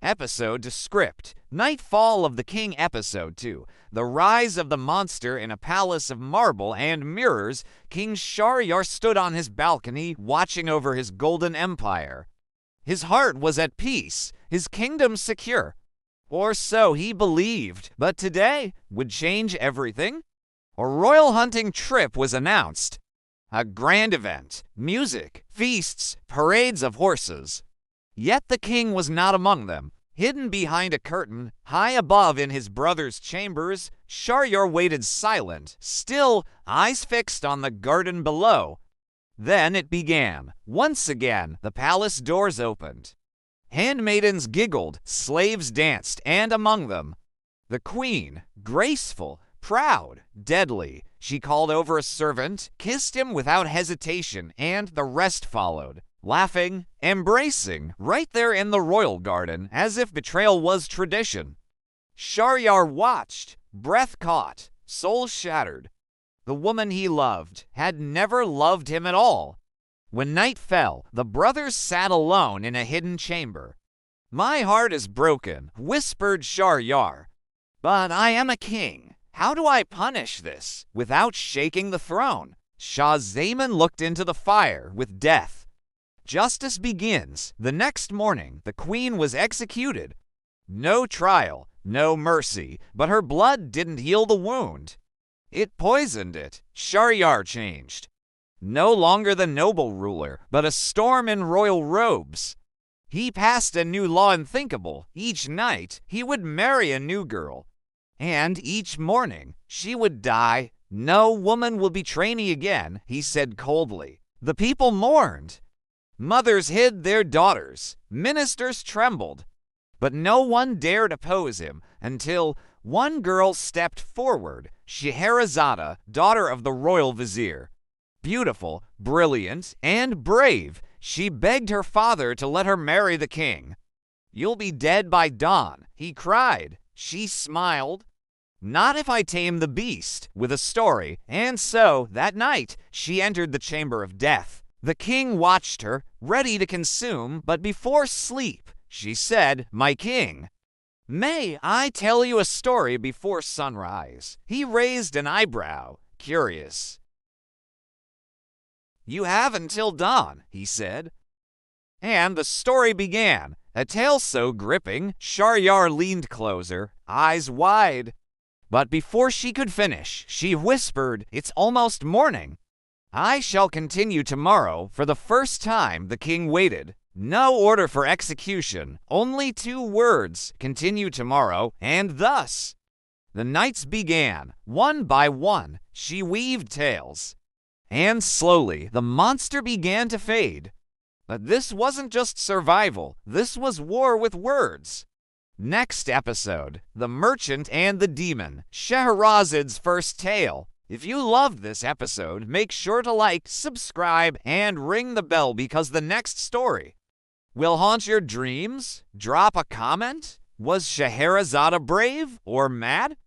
Episode to script. Nightfall of the King Episode 2. The rise of the monster in a palace of marble and mirrors. King Shahryar stood on his balcony watching over his golden empire. His heart was at peace, his kingdom secure. Or so he believed, but today would change everything. A royal hunting trip was announced. A grand event, music, feasts, parades of horses. Yet the king was not among them. Hidden behind a curtain, high above in his brother's chambers, Shahryar waited silent, still, eyes fixed on the garden below. Then it began. Once again, the palace doors opened. Handmaidens giggled, slaves danced, and among them, the queen, graceful, proud, deadly. She called over a servant, kissed him without hesitation, and the rest followed. Laughing, embracing, right there in the royal garden, as if betrayal was tradition. Shahryar watched, breath caught, soul shattered. The woman he loved had never loved him at all. When night fell, the brothers sat alone in a hidden chamber. "My heart is broken," whispered Shahryar. "But I am a king. How do I punish this without shaking the throne?" Shah Zaman looked into the fire with death. Justice begins. The next morning, the queen was executed. No trial, no mercy, but her blood didn't heal the wound. It poisoned it. Shahryar changed. No longer the noble ruler, but a storm in royal robes. He passed a new law unthinkable. Each night, he would marry a new girl. And each morning, she would die. "No woman will betray me again," he said coldly. The people mourned. Mothers hid their daughters. Ministers trembled. But no one dared oppose him until one girl stepped forward, Scheherazade, daughter of the royal vizier. Beautiful, brilliant, and brave, she begged her father to let her marry the king. "You'll be dead by dawn," he cried. She smiled. "Not if I tame the beast," with a story. And so, that night, she entered the chamber of death. The king watched her, ready to consume, but before sleep, she said, "My king, may I tell you a story before sunrise?" He raised an eyebrow, curious. "You have until dawn," he said. And the story began. A tale so gripping, Shahryar leaned closer, eyes wide. But before she could finish, she whispered, "It's almost morning." "I shall continue tomorrow." For the first time, the king waited. No order for execution, only 2 words, "Continue tomorrow," and thus the nights began. One by one, she weaved tales. And slowly, the monster began to fade. But this wasn't just survival, this was war with words. Next episode, The Merchant and the Demon, Scheherazade's first tale. If you loved this episode, make sure to like, subscribe, and ring the bell because the next story will haunt your dreams. Drop a comment. Was Scheherazade brave or mad?